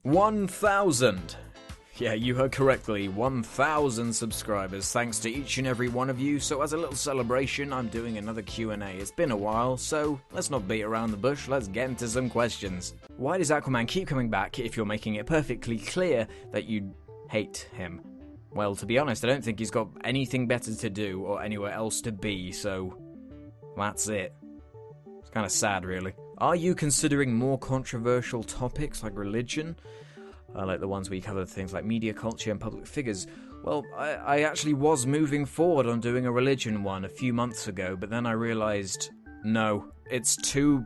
1,000! Yeah, you heard correctly, 1,000 subscribers, thanks to each and every one of you. So as a little celebration, I'm doing another Q&A. It's been a while, so let's not beat around the bush, let's get into some questions. Why does Aquaman keep coming back if you're making it perfectly clear that you hate him? Well, to be honest, I don't think he's got anything better to do or anywhere else to be, so that's it. It's kind of sad, really. Are you considering more controversial topics like religion? Like the ones where you cover things like media culture and public figures. Well, I actually was moving forward on doing a religion one a few months ago, but then I realised, no, it's too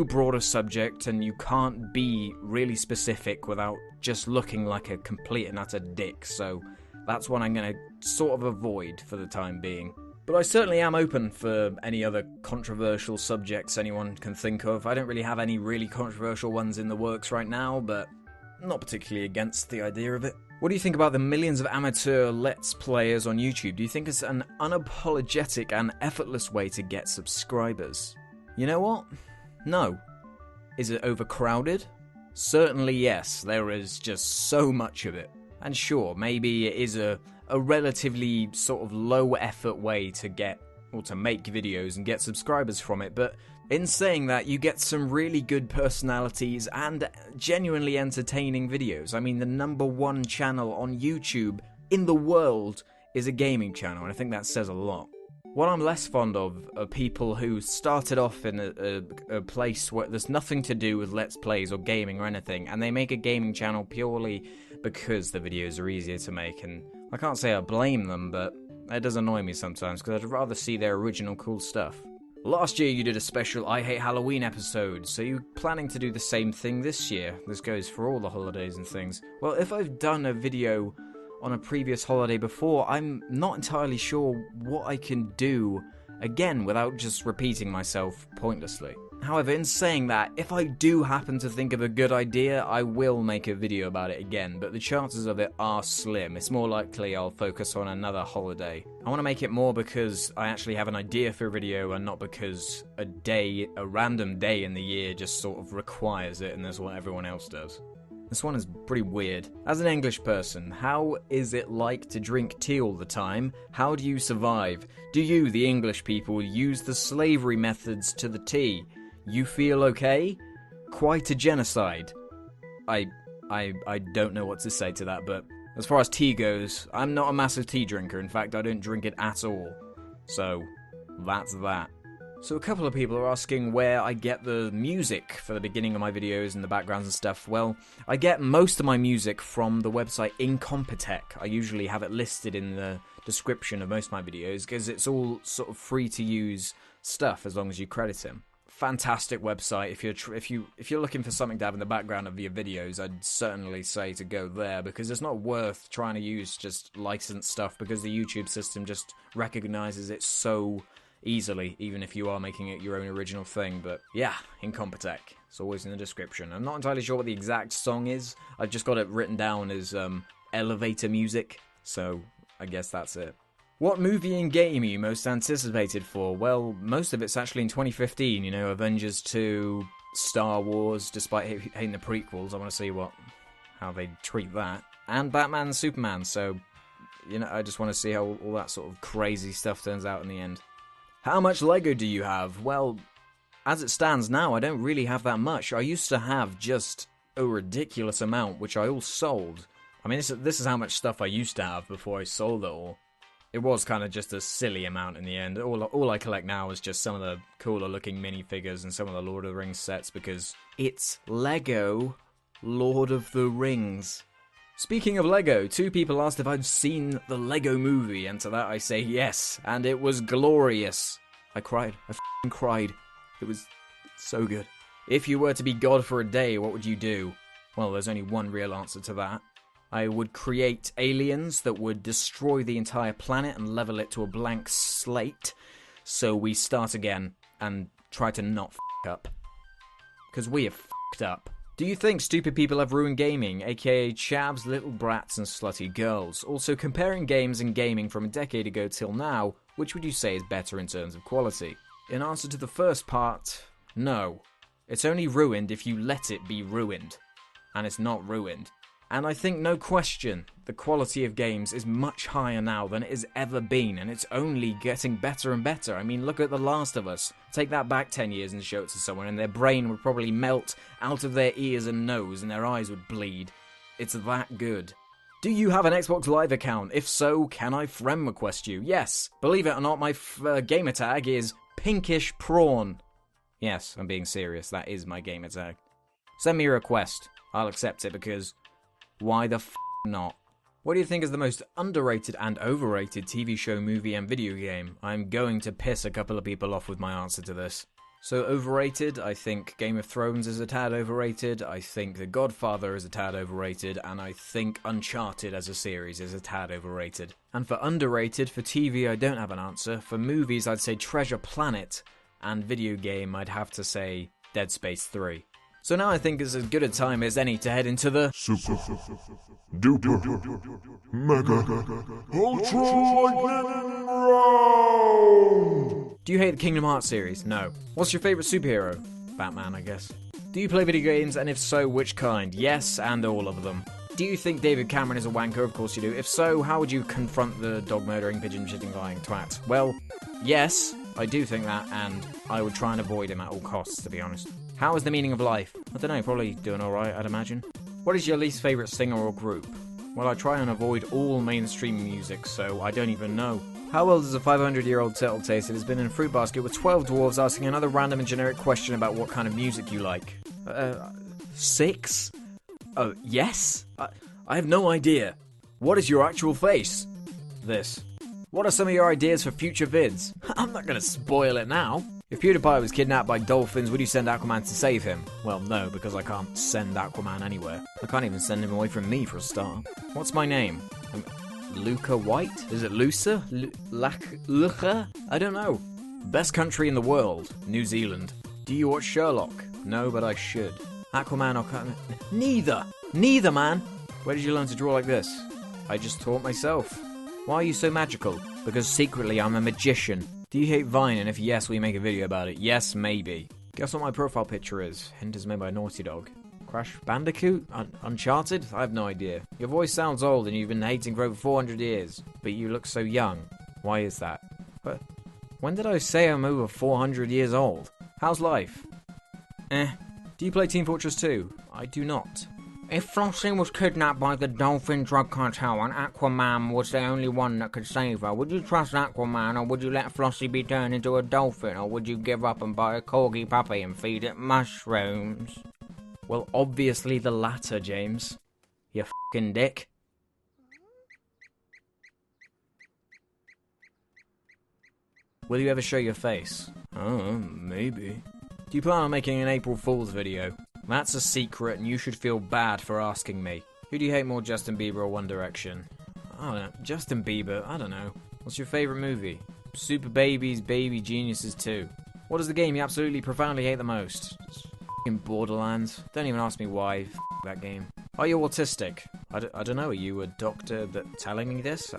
broad a subject and you can't be really specific without just looking like a complete and utter dick, so that's what I'm going to sort of avoid for the time being. But I certainly am open for any other controversial subjects anyone can think of. I don't really have any really controversial ones in the works right now, but not particularly against the idea of it. What do you think about the millions of amateur Let's Players on YouTube? Do you think it's an unapologetic and effortless way to get subscribers? You know what? No. Is it overcrowded? Certainly yes, there is just so much of it. And sure, maybe it is a relatively sort of low effort way to get, or to make videos and get subscribers from it, but in saying that, you get some really good personalities and genuinely entertaining videos. I mean, the #1 channel on YouTube in the world is a gaming channel, and I think that says a lot. What I'm less fond of are people who started off in a place where there's nothing to do with Let's Plays or gaming or anything, and they make a gaming channel purely because the videos are easier to make, and I can't say I blame them, but it does annoy me sometimes, because I'd rather see their original cool stuff. Last year you did a special I Hate Halloween episode, so you're planning to do the same thing this year. This goes for all the holidays and things. Well, if I've done a video on a previous holiday before, I'm not entirely sure what I can do again without just repeating myself pointlessly. However, in saying that, if I do happen to think of a good idea, I will make a video about it again, but the chances of it are slim. It's more likely I'll focus on another holiday. I want to make it more because I actually have an idea for a video and not because a random day in the year just sort of requires it and that's what everyone else does. This one is pretty weird. As an English person, how is it like to drink tea all the time? How do you survive? Do you, the English people, use the slavery methods to the tea? You feel okay? Quite a genocide. I don't know what to say to that, but as far as tea goes, I'm not a massive tea drinker. In fact, I don't drink it at all. So, that's that. So a couple of people are asking where I get the music for the beginning of my videos and the backgrounds and stuff. Well, I get most of my music from the website Incompetech. I usually have it listed in the description of most of my videos because it's all sort of free to use stuff as long as you credit him. Fantastic website. If you're looking for something to have in the background of your videos, I'd certainly say to go there because it's not worth trying to use just licensed stuff because the YouTube system just recognizes it so easily, even if you are making it your own original thing. But yeah, Incompetech. It's always in the description. I'm not entirely sure what the exact song is. I've just got it written down as elevator music, so I guess that's it. What movie and game are you most anticipated for? Well, most of it's actually in 2015, you know, Avengers 2, Star Wars, despite hating the prequels. I want to see how they treat that. And Batman and Superman, so, you know, I just want to see how all that sort of crazy stuff turns out in the end. How much Lego do you have? Well, as it stands now, I don't really have that much. I used to have just a ridiculous amount, which I all sold. I mean, this is how much stuff I used to have before I sold it all. It was kind of just a silly amount in the end. All I collect now is just some of the cooler looking minifigures and some of the Lord of the Rings sets because it's Lego Lord of the Rings. Speaking of Lego, 2 people asked if I've seen the Lego movie, and to that I say yes, and it was glorious. I cried. I f***ing cried. It was so good. If you were to be God for a day, what would you do? Well, there's only one real answer to that. I would create aliens that would destroy the entire planet and level it to a blank slate, so we start again and try to not f*** up. Because we have f***ed up. Do you think stupid people have ruined gaming, aka chavs, little brats and slutty girls? Also, comparing games and gaming from a decade ago till now, which would you say is better in terms of quality? In answer to the first part, no. It's only ruined if you let it be ruined. and it's not ruined. And I think, no question, the quality of games is much higher now than it has ever been, and it's only getting better and better. I mean, look at The Last of Us. Take that back 10 years and show it to someone, and their brain would probably melt out of their ears and nose, and their eyes would bleed. It's that good. Do you have an Xbox Live account? If so, can I friend request you? Yes. Believe it or not, my gamer tag is Pinkish Prawn. Yes, I'm being serious. That is my gamer tag. Send me a request. I'll accept it because why the not? What do you think is the most underrated and overrated TV show, movie, and video game? I'm going to piss a couple of people off with my answer to this. So overrated, I think Game of Thrones is a tad overrated, I think The Godfather is a tad overrated, and I think Uncharted as a series is a tad overrated. And for underrated, for TV I don't have an answer. For movies I'd say Treasure Planet, and video game I'd have to say Dead Space 3. So now I think it's as good a time as any to head into the Super Duper Mega Ultra Lightning Round! Do you hate the Kingdom Hearts series? No. What's your favourite superhero? Batman, I guess. Do you play video games, and if so, which kind? Yes, and all of them. Do you think David Cameron is a wanker? Of course you do. If so, how would you confront the dog-murdering, pigeon-shitting, lying twat? Well, yes, I do think that, and I would try and avoid him at all costs, to be honest. How is the meaning of life? I don't know, probably doing alright, I'd imagine. What is your least favourite singer or group? Well, I try and avoid all mainstream music, so I don't even know. How old is a 500-year-old turtle taste that has been in a fruit basket with 12 dwarves asking another random and generic question about what kind of music you like? 6? Oh, yes? I have no idea. What is your actual face? This. What are some of your ideas for future vids? I'm not gonna spoil it now. If PewDiePie was kidnapped by dolphins, would you send Aquaman to save him? Well, no, because I can't send Aquaman anywhere. I can't even send him away from me for a start. What's my name? Luca White? Is it Luca? Luca? I don't know. Best country in the world? New Zealand. Do you watch Sherlock? No, but I should. Aquaman or... Neither! Neither, man! Where did you learn to draw like this? I just taught myself. Why are you so magical? Because secretly I'm a magician. Do you hate Vine, and if yes, will you make a video about it? Yes, maybe. Guess what my profile picture is? Hint is made by Naughty Dog. Crash Bandicoot? Uncharted? I have no idea. Your voice sounds old and you've been hating for over 400 years. But you look so young. Why is that? But when did I say I'm over 400 years old? How's life? Do you play Team Fortress 2? I do not. If Flossie was kidnapped by the dolphin drug cartel and Aquaman was the only one that could save her, would you trust Aquaman, or would you let Flossie be turned into a dolphin, or would you give up and buy a corgi puppy and feed it mushrooms? Well, obviously the latter, James. You f***ing dick. Will you ever show your face? Oh, maybe. Do you plan on making an April Fool's video? That's a secret, and you should feel bad for asking me. Who do you hate more, Justin Bieber or One Direction? I don't know. Justin Bieber, I don't know. What's your favourite movie? Super Babies, Baby Geniuses 2. What is the game you absolutely profoundly hate the most? Just f***ing Borderlands. Don't even ask me why. F*** that game. Are you autistic? I don't know. Are you a doctor that telling me this?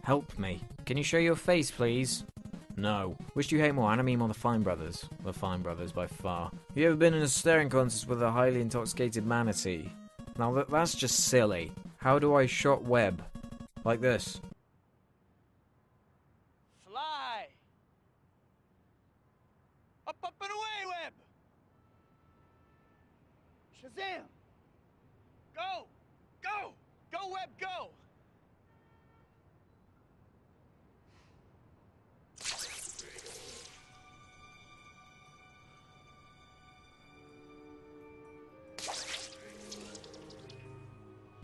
Help me. Can you show your face, please? No. Which do you hate more, Anime or the Fine Brothers? The Fine Brothers, by far. Have you ever been in a staring contest with a highly intoxicated manatee? Now that's just silly. How do I shot web? Like this. Fly! Up, up, and away, web! Shazam! Go! Go! Go, web, go!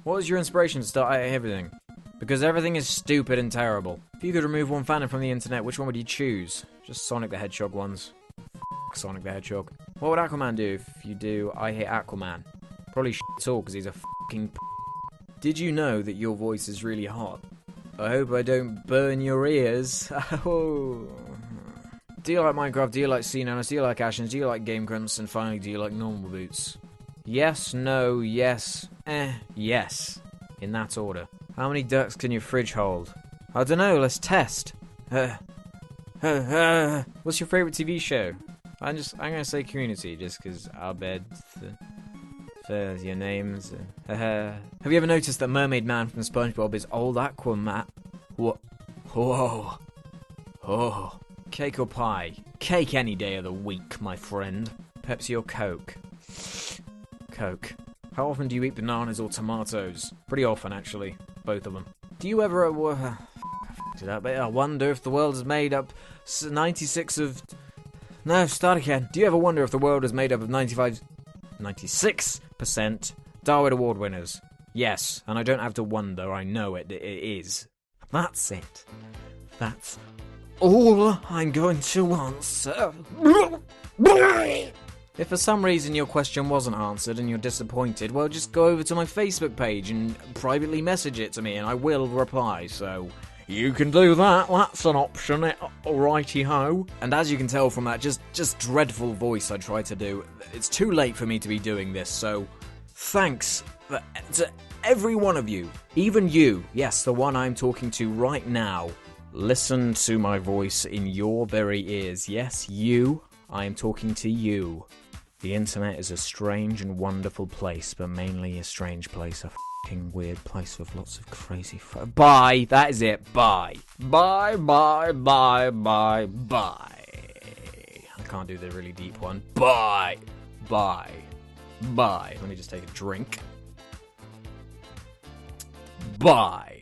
What was your inspiration to start I Hate Everything? Because everything is stupid and terrible. If you could remove one fandom from the internet, which one would you choose? Just Sonic the Hedgehog ones. F*** Sonic the Hedgehog. What would Aquaman do if you do I Hate Aquaman? Probably shit all because he's a f***ing p***. Did you know that your voice is really hot? I hope I don't burn your ears. Oh. Do you like Minecraft? Do you like Xenon? Do you like Ashen? Do you like Game Grumps? And finally, do you like normal boots? Yes, no, yes, yes. In that order. How many ducks can your fridge hold? I don't know, let's test. What's your favourite TV show? I'm gonna say Community, just because our bed There's your names. Have you ever noticed that Mermaid Man from SpongeBob is old Aquaman? What? Whoa. Oh. Cake or pie? Cake any day of the week, my friend. Pepsi or Coke? Coke. How often do you eat bananas or tomatoes? Pretty often, actually. Both of them. Do you ever... I wonder if the world is made up 96 of... No, start again. Do you ever wonder if the world is made up of 96% Darwin Award winners? Yes, and I don't have to wonder. I know it is. That's it. That's all I'm going to answer. If for some reason your question wasn't answered and you're disappointed, well, just go over to my Facebook page and privately message it to me and I will reply, so... You can do that, that's an option, righty-ho. And as you can tell from that just dreadful voice I tried to do, it's too late for me to be doing this, so thanks to every one of you. Even you, yes, the one I'm talking to right now. Listen to my voice in your very ears. Yes, you, I am talking to you. The internet is a strange and wonderful place, but mainly a strange place, weird place with lots of crazy Bye, that is it, bye. Bye, bye, bye, bye, bye. I can't do the really deep one. Bye, bye, bye. Let me just take a drink. Bye.